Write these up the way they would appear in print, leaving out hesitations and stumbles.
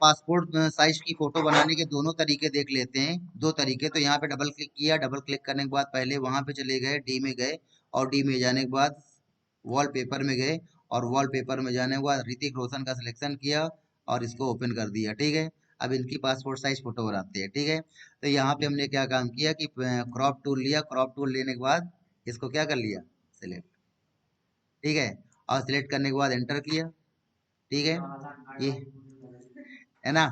Passport size की photo बनाने के दोनों तरीके देख लेते हैं, दो तरीके। तो यहाँ पे डबल क्लिक किया, डबल क्लिक करने के बाद पहले वहां पे चले गए, डी में गए, और डी में जाने के बाद वॉलपेपर में गए, और वॉलपेपर में जाने के बाद ऋतिक रोशन का सिलेक्शन किया और इसको ओपन कर दिया। ठीक है, अब इनकी पासपोर्ट साइज फोटो बनाते हैं। ठीक है, तो यहाँ पे हमने क्या काम किया कि क्रॉप टूल लिया, क्रॉप टूल लेने के बाद इसको क्या कर लिया, सिलेक्ट। ठीक है, और सिलेक्ट करने के बाद एंटर किया। ठीक है, ये है ना।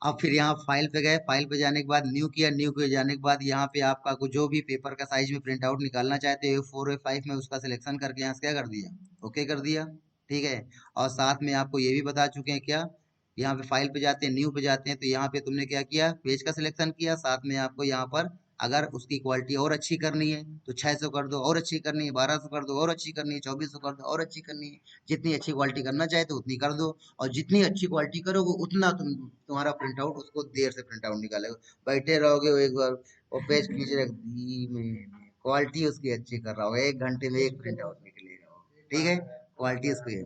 अब फिर यहाँ फाइल पे गए, फाइल पे जाने के बाद न्यू किया, न्यू के जाने के बाद यहाँ पे आपका को जो भी पेपर का साइज में प्रिंट आउट निकालना चाहते हो A4 A5 में, उसका सिलेक्शन करके यहाँ से क्या कर दिया, ओके कर दिया। ठीक है, और साथ में आपको ये भी बता चुके हैं क्या, यहाँ पे फाइल पे जाते हैं, न्यू पे जाते हैं, तो यहाँ पे तुमने क्या किया, पेज का सिलेक्शन किया। साथ में आपको यहाँ पर अगर उसकी क्वालिटी और अच्छी करनी है तो 600 कर दो, और अच्छी करनी है 1200 कर दो, और अच्छी करनी है 2400 कर दो, और अच्छी करनी है, जितनी अच्छी क्वालिटी करना चाहते हो उतनी कर दो। और जितनी अच्छी क्वालिटी करोगे उतना तुम्हारा प्रिंट आउट उसको देर से प्रिंट आउट निकालेगा। बैठे रहोगे वो एक बार वो पेज खींच रहे धीमे, क्वालिटी उसकी अच्छी कर रहा होगा, 1 घंटे में एक प्रिंट आउट निकलेगा। ठीक है, क्वालिटी उसकी है।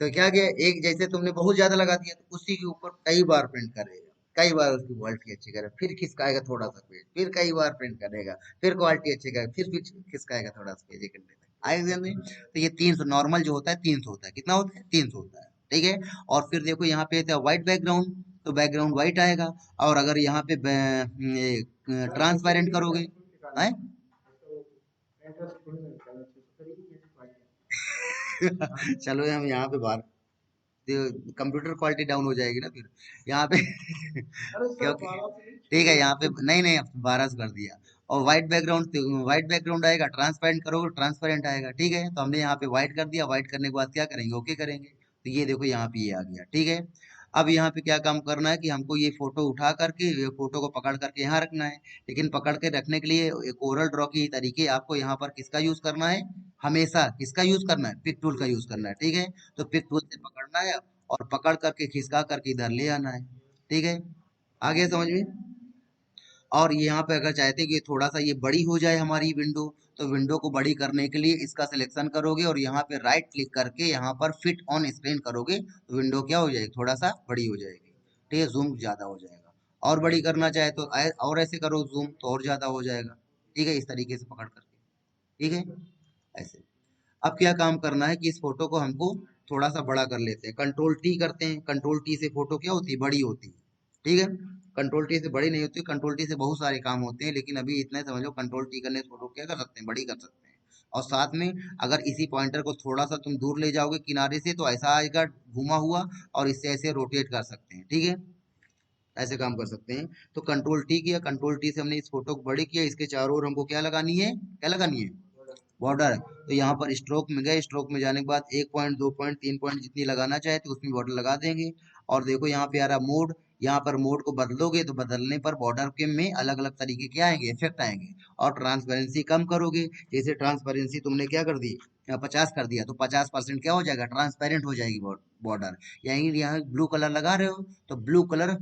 तो क्या किया, एक जैसे तुमने बहुत ज्यादा लगा दिया तो उसी के ऊपर कई बार प्रिंट करेगा, कई बार उसकी क्वालिटी अच्छी करेगा, फिर खिसकाएगा थोड़ा सा पेज, फिर कई बार प्रिंट करेगा, फिर क्वालिटी अच्छी करेगा, फिर खिसकाएगा थोड़ा सा पेज, 1 घंटे तक आएगा नहीं। तो ये 300 नॉर्मल जो होता है 300 होता है, कितना होता है, 300 होता है। ठीक है, और फिर देखो यहाँ पे व्हाइट बैकग्राउंड, तो बैकग्राउंड व्हाइट आएगा। और अगर यहाँ पे ट्रांसपेरेंट करोगे है चलो हम यहाँ पे बाहर, कंप्यूटर क्वालिटी डाउन हो जाएगी ना फिर यहाँ पे क्योंकि ठीक है यहाँ पे नहीं नहीं 12 से कर दिया। और व्हाइट बैकग्राउंड आएगा, ट्रांसपेरेंट करोगे ट्रांसपेरेंट आएगा। ठीक है, तो हमने यहाँ पे व्हाइट कर दिया, व्हाइट करने के बाद क्या करेंगे, ओके करेंगे। तो ये देखो यहाँ पे ये आ गया। ठीक है, अब यहाँ पे क्या काम करना है कि हमको ये फोटो उठा करके, ये फोटो को पकड़ करके यहाँ रखना है। लेकिन पकड़ के रखने के लिए एक ओरल ड्रॉ की तरीके आपको यहाँ पर किसका यूज करना है, हमेशा किसका यूज करना है, पिक टूल का यूज करना है। ठीक है, तो पिक टूल से पकड़ना है और पकड़ करके खिसका करके इधर ले आना है। ठीक है, आगे समझ में। और यहाँ पे अगर चाहते हैं कि थोड़ा सा ये बड़ी हो जाए हमारी विंडो, तो विंडो को बड़ी करने के लिए इसका सिलेक्शन करोगे और यहाँ पे राइट क्लिक करके यहाँ पर फिट ऑन स्क्रीन करोगे, तो विंडो क्या हो जाएगी, थोड़ा सा बड़ी हो जाएगी। ठीक है, जूम ज्यादा हो जाएगा। और बड़ी करना चाहे तो और ऐसे करो जूम, तो और ज्यादा हो जाएगा। ठीक है, इस तरीके से पकड़ करके। ठीक है, ऐसे। अब क्या काम करना है कि इस फोटो को हमको थोड़ा सा बड़ा कर लेते हैं, कंट्रोल टी करते हैं। कंट्रोल टी से फोटो क्या होती है, बड़ी होती है। ठीक है, कंट्रोल टी से बड़ी नहीं होती, कंट्रोल टी से बहुत सारे काम होते हैं, लेकिन अभी इतना ही समझ लो, कंट्रोल टी करने से फोटो क्या कर सकते हैं, बड़ी कर सकते हैं। और साथ में अगर इसी पॉइंटर को थोड़ा सा तुम दूर ले जाओगे किनारे से, तो ऐसा आएगा घुमा हुआ, और इससे ऐसे रोटेट कर सकते हैं। ठीक है, ऐसे काम कर सकते हैं। तो कंट्रोल टी किया, कंट्रोल टी से हमने इस फोटो को बड़ी किया, इसके चारों ओर हमको क्या लगानी है, क्या लगानी है, बॉर्डर। तो यहाँ पर स्ट्रोक में गए, स्ट्रोक में जाने के बाद 1 पॉइंट 2 पॉइंट 3 पॉइंट जितनी लगाना चाहे तो उसमें बॉर्डर लगा देंगे। और देखो यहाँ पे आ रहा मोड, यहाँ पर मोड को बदलोगे तो बदलने पर बॉर्डर के में अलग अलग तरीके के आएंगे, इफेक्ट आएंगे। और ट्रांसपेरेंसी कम करोगे, जैसे ट्रांसपेरेंसी तुमने क्या कर दी, 50 कर दिया, तो 50% क्या हो जाएगा, ट्रांसपेरेंट हो जाएगी बॉर्डर। यहीं यहाँ ब्लू कलर लगा रहे हो तो ब्लू कलर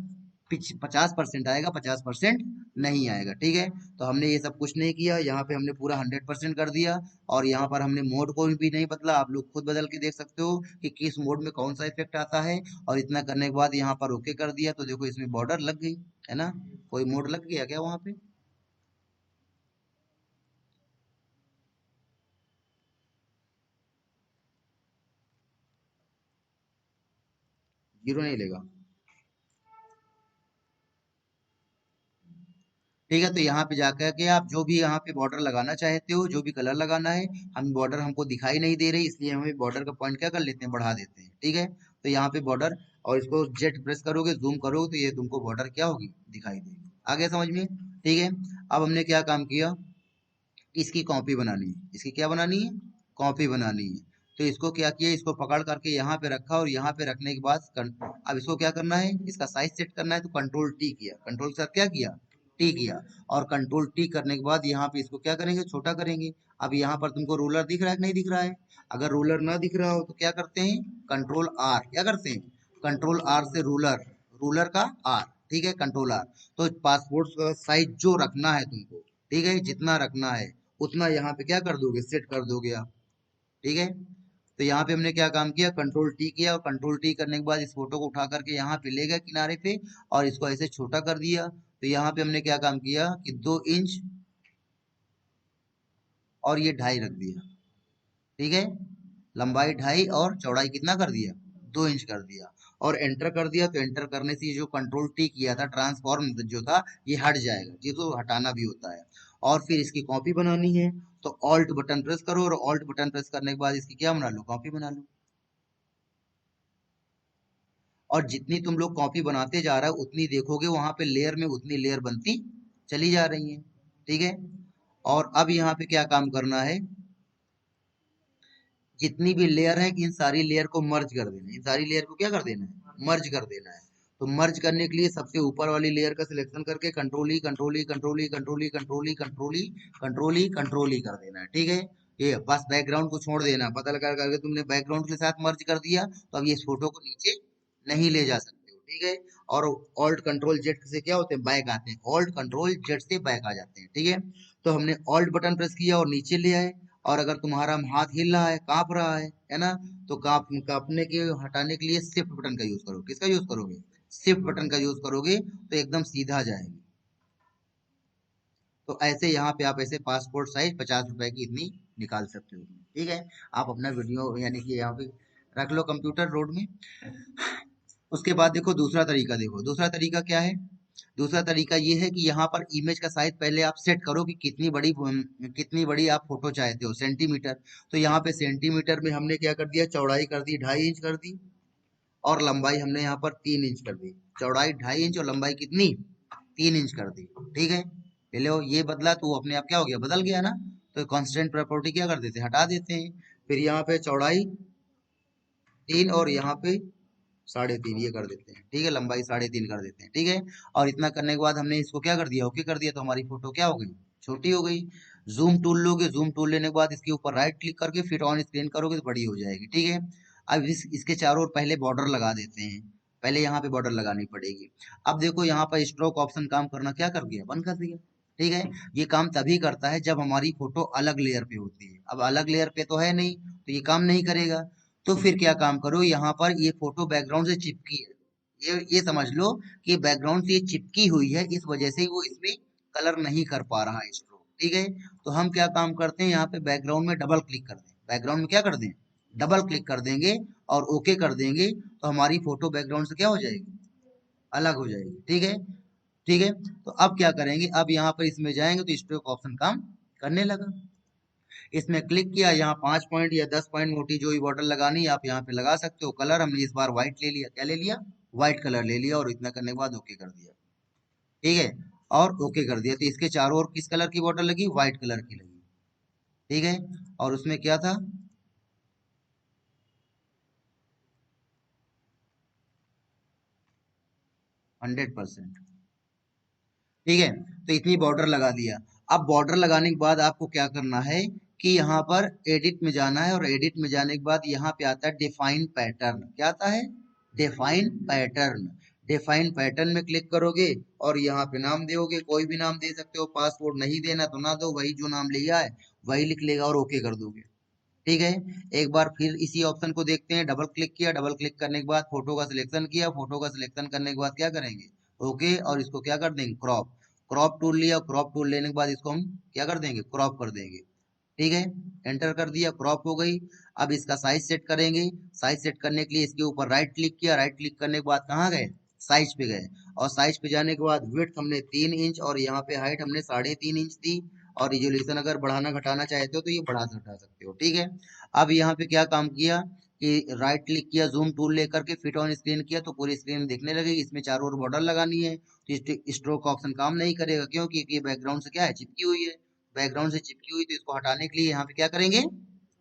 50% आएगा, 50% नहीं आएगा। ठीक है, तो हमने ये सब कुछ नहीं किया, यहाँ पे हमने पूरा 100% कर दिया। और यहाँ पर हमने मोड को भी नहीं बदला, आप लोग खुद बदल के देख सकते हो कि किस मोड में कौन सा इफेक्ट आता है। और इतना करने के बाद यहाँ पर ओके कर दिया, तो देखो इसमें बॉर्डर लग गई, है ना। कोई मोड लग गया क्या वहां पे, जीरो नहीं लेगा। ठीक है, तो यहाँ पे जाकर के आप जो भी यहाँ पे बॉर्डर लगाना चाहते हो, जो भी कलर लगाना है, हम बॉर्डर हमको दिखाई नहीं दे रही, इसलिए हमें बॉर्डर का पॉइंट क्या कर लेते हैं, बढ़ा देते हैं। ठीक है, तो यहाँ पे बॉर्डर, और इसको जेट प्रेस करोगे, जूम करोगे, तो ये तुमको बॉर्डर क्या होगी, दिखाई देगी। आगे समझ में। ठीक है, अब हमने क्या काम किया, इसकी कॉपी बनानी है, इसकी क्या बनानी है, कॉपी बनानी है। तो इसको क्या किया, इसको पकड़ करके यहाँ पे रखा, और यहाँ पे रखने के बाद अब इसको क्या करना है, इसका साइज सेट करना है, तो कंट्रोल टी किया, कंट्रोल के साथ क्या किया, टी किया। और कंट्रोल टी करने के बाद यहाँ पे इसको क्या करेंगे, छोटा करेंगे। अब यहाँ पर तुमको रूलर दिख रहा है कि नहीं दिख रहा है, अगर रूलर ना दिख रहा हो तो क्या करते हैं, कंट्रोल आर, क्या करते हैं, कंट्रोल आर से रूलर, रूलर का आर। ठीक है, कंट्रोल आर। तो पासपोर्ट का साइज जो रखना है तुमको, ठीक है, जितना रखना है उतना यहाँ पे क्या कर दोगे, सेट कर दोगे आप। ठीक है, तो यहाँ पे हमने क्या काम किया, कंट्रोल टी किया, और कंट्रोल टी करने के बाद इस फोटो को उठा करके यहाँ पे ले गए किनारे पे और इसको ऐसे छोटा कर दिया। तो यहाँ पे हमने क्या काम किया कि 2 इंच और ये 2.5 रख दिया, ठीक है। लंबाई 2.5 और चौड़ाई कितना कर दिया, 2 इंच कर दिया, और एंटर कर दिया। तो एंटर करने से ये जो कंट्रोल टी किया था ट्रांसफॉर्म जो था ये हट जाएगा, जिसको हटाना भी होता है। और फिर इसकी कॉपी बनानी है तो ऑल्ट बटन प्रेस करो, और ऑल्ट बटन प्रेस करने के बाद इसकी क्या बना लो, कॉपी बना लो। और जितनी तुम लोग कॉपी बनाते जा रहा है उतनी देखोगे वहां पे लेयर में उतनी लेयर बनती चली जा रही है, ठीक है। और अब यहाँ पे क्या काम करना है, जितनी भी लेयर है इन सारी लेयर को मर्ज कर देना है, इन सारी लेयर को क्या कर देना है, मर्ज कर देना है। तो मर्ज करने के लिए सबसे ऊपर वाली लेयर का सिलेक्शन करके कंट्रोल ई कंट्रोल ई कंट्रोल ई कंट्रोल ई कंट्रोल ई कंट्रोल ई कंट्रोल ई कंट्रोल ई कर देना है, ठीक है। ये बस बैकग्राउंड को छोड़ देना, पता लगा करके तुमने बैकग्राउंड के साथ मर्ज कर दिया तो अब ये इस फोटो को नीचे नहीं ले जा सकते हो, ठीक है। और ऑल्ट कंट्रोल जेड से क्या होते हैं, बैक आते हैं, ऑल्ट कंट्रोल जेड से बैक आ जाते हैं, ठीक है। तो हमने ऑल्ट बटन प्रेस किया और नीचे ले आए। और अगर तुम्हारा हाथ हिल रहा है, कांप रहा है ना, तो कांपने के हटाने के लिए शिफ्ट बटन का यूज करो। किसका यूज करोगे, शिफ्ट बटन का यूज करोगे तो एकदम सीधा जाएगी। तो ऐसे यहाँ पे आप ऐसे पासपोर्ट साइज 50 रुपए की इतनी निकाल सकते हो, ठीक है। आप अपना वीडियो यानी कि यहाँ पे रख लो कंप्यूटर रोड में। उसके बाद देखो दूसरा तरीका, देखो दूसरा तरीका क्या है। दूसरा तरीका ये है कि यहाँ पर इमेज का साइज पहले आप सेट करो कि कितनी बड़ी आप फोटो चाहते हो, सेंटीमीटर। तो यहाँ पे सेंटीमीटर में हमने क्या कर दिया, चौड़ाई कर दी 2.5 इंच कर दी, और लंबाई हमने यहाँ पर 3 इंच कर दी। चौड़ाई 2.5 इंच और लंबाई कितनी, 3 इंच कर दी, ठीक है। पहले वो ये बदला तो वो अपने आप क्या हो गया, बदल गया ना। तो कांस्टेंट प्रॉपर्टी क्या कर देते हैं, हटा देते हैं। फिर यहाँ पे चौड़ाई 3 और यहाँ पे 3.5 ये कर देते हैं, ठीक है। लंबाई 3.5 कर देते हैं, ठीक है। और इतना करने के बाद हमने इसको क्या कर दिया, ओके कर दिया। तो हमारी फोटो क्या हो गई, छोटी हो गई। जूम टूल लोगे, जूम टूल लेने के बाद इसके ऊपर राइट क्लिक करके फिट ऑन स्क्रीन करोगे तो बड़ी हो जाएगी, ठीक है। अब इसके चारों ओर पहले बॉर्डर लगा देते हैं, पहले यहाँ पे बॉर्डर लगानी पड़ेगी। अब देखो यहाँ पर स्ट्रोक ऑप्शन काम करना क्या कर दिया, बंद कर दिया, ठीक है। ये काम तभी करता है जब हमारी फोटो अलग लेयर पे होती है। अब अलग लेयर पे तो है नहीं तो ये काम नहीं करेगा। तो फिर क्या काम करो, यहाँ पर ये फोटो बैकग्राउंड से चिपकी है, ये समझ लो कि बैकग्राउंड से ये चिपकी हुई है, इस वजह से वो इसमें कलर नहीं कर पा रहा है स्ट्रोक, ठीक है। तो हम क्या काम करते हैं, यहाँ पे बैकग्राउंड में डबल क्लिक कर दें, बैकग्राउंड में क्या कर दें, डबल क्लिक कर देंगे और ओके कर देंगे। तो हमारी फोटो बैकग्राउंड से क्या हो जाएगी, अलग हो जाएगी, ठीक है। ठीक है। तो अब क्या करेंगे, अब यहाँ पर इसमें जाएंगे तो स्ट्रोक ऑप्शन काम करने लगा। इसमें क्लिक किया, यहाँ 5 पॉइंट या 10 पॉइंट मोटी जो भी बॉर्डर लगानी है आप यहाँ पे लगा सकते हो। कलर हमने इस बार व्हाइट ले लिया, क्या ले लिया, व्हाइट कलर ले लिया, और इतना करने के बाद ओके कर दिया, ठीक है। और ओके कर दिया तो इसके चारों ओर किस कलर की बॉर्डर लगी, व्हाइट कलर की लगी, ठीक है। और उसमें क्या था, 100%, ठीक है। तो इतनी बॉर्डर लगा दिया। अब बॉर्डर लगाने के बाद आपको क्या करना है कि यहाँ पर एडिट में जाना है, और एडिट में जाने के बाद यहाँ पे आता है डिफाइन पैटर्न। क्या आता है, डिफाइन पैटर्न। डिफाइन पैटर्न में क्लिक करोगे और यहाँ पे नाम दोगे, कोई भी नाम दे सकते हो, पासपोर्ट नहीं देना तो ना दो, वही जो नाम लिया है वही लिख लेगा और ओके कर दोगे, ठीक है। एक बार फिर इसी ऑप्शन को देखते हैं, डबल क्लिक किया, डबल क्लिक करने के बाद फोटो का सिलेक्शन किया, फोटो का सिलेक्शन करने के बाद क्या करेंगे, ओके, और इसको क्या कर देंगे, क्रॉप। क्रॉप टूल लिया, क्रॉप टूल लेने के बाद इसको हम क्या कर देंगे, क्रॉप कर देंगे, ठीक है। एंटर कर दिया, क्रॉप हो गई। अब इसका साइज सेट करेंगे। साइज सेट करने के लिए इसके ऊपर राइट क्लिक किया, राइट क्लिक करने के बाद कहाँ गए, साइज पे गए, और साइज पे जाने के बाद विड्थ हमने 3 इंच और यहाँ पे हाइट हमने 3.5 इंच दी। और रिजोल्यूशन अगर बढ़ाना घटाना चाहते हो तो ये बढ़ा घटा सकते हो, ठीक है। अब यहाँ पे क्या काम किया कि राइट क्लिक किया, जूम टूल लेकर के फिट ऑन स्क्रीन किया तो पूरी स्क्रीन दिखने लगेगी। इसमें चारों ओर बॉर्डर लगानी है तो स्ट्रोक ऑप्शन काम नहीं करेगा, क्योंकि ये बैकग्राउंड से क्या है, चिपकी हुई है। बैकग्राउंड से चिपकी हुई तो इसको हटाने के लिए यहाँ पे क्या करेंगे,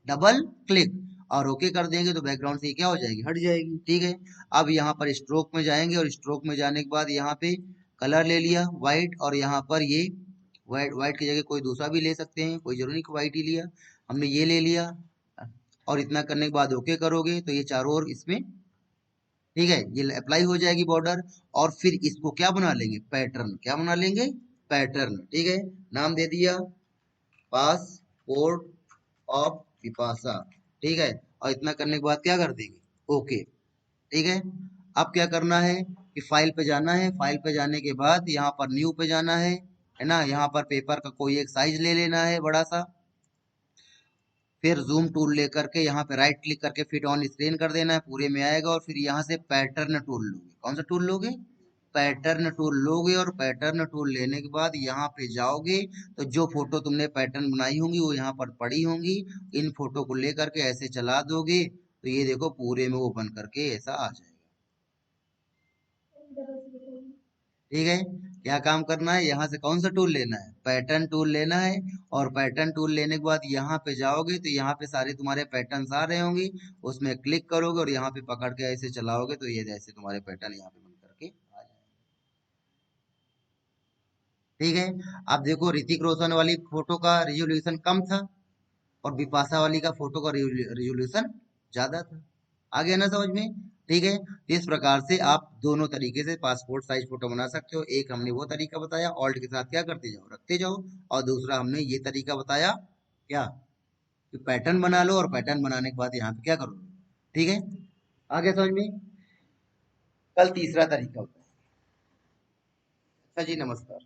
डबल क्लिक और ओके कर देंगे तो बैकग्राउंड से क्या हो जाएगी, हट जाएगी, ठीक है। अब यहाँ पर स्ट्रोक में जाएंगे और स्ट्रोक में जाने के बाद यहाँ पे कलर ले लिया व्हाइट, और यहाँ पर ये व्हाइट, व्हाइट की जगह कोई दूसरा भी ले सकते हैं, कोई जरूरी नहीं कि व्हाइट ही लिया, हमने ये ले लिया। और इतना करने के बाद ओके करोगे तो ये चारों ओर इसमें, ठीक है, ये अप्लाई हो जाएगी बॉर्डर। और फिर इसको क्या बना लेंगे, पैटर्न, क्या बना लेंगे, पैटर्न, ठीक है। नाम दे दिया पासपोर्ट ऑफ पिपासा, ठीक है। और इतना करने के बाद क्या कर देंगे, ओके। ठीक है, अब क्या करना है कि फाइल पे जाना है, फाइल पे जाने के बाद यहाँ पर न्यू पे जाना है ना। यहाँ पर पेपर का कोई एक साइज ले लेना है बड़ा सा, फिर जूम टूल लेकर के यहाँ पे राइट क्लिक करके फिट ऑन स्क्रीन कर देना है, पूरे में आएगा। और फिर यहाँ से पैटर्न टूल लोगे। कौन सा टूल लोगे, पैटर्न टूल लोगे। और पैटर्न टूल लेने के बाद यहाँ पे जाओगे तो जो फोटो तुमने पैटर्न बनाई होंगी वो यहाँ पर पड़ी होंगी, इन फोटो को लेकर के ऐसे चला दोगे तो ये देखो पूरे में वो बन करके ऐसा आ जाएगा। ठीक है, क्या काम करना है, यहाँ से कौन सा टूल लेना है, पैटर्न टूल लेना है। और पैटर्न टूल लेने के बाद यहाँ पे जाओगे तो यहाँ पे सारे तुम्हारे पैटर्न्स आ रहे होंगे, उसमें क्लिक करोगे और यहाँ पे पकड़ के ऐसे चलाओगे तो ये ऐसे तुम्हारे पैटर्न यहाँ पे बन करके आ जाएंगे। ठीक है, अब देखो ऋतिक रोशन वाली फोटो का रिजोल्यूशन कम था और बिपाशा वाली का फोटो का रिजोल्यूशन ज्यादा था। आ गया ना समझ में। ठीक है, इस प्रकार से आप दोनों तरीके से पासपोर्ट साइज फोटो बना सकते हो। एक हमने वो तरीका बताया, ऑल्ट के साथ क्या करते जाओ, रखते जाओ। और दूसरा हमने ये तरीका बताया क्या, कि पैटर्न बना लो और पैटर्न बनाने के बाद यहाँ पे क्या करो। ठीक है, आ गया समझ में। कल तीसरा तरीका होता है। अच्छा जी, नमस्कार।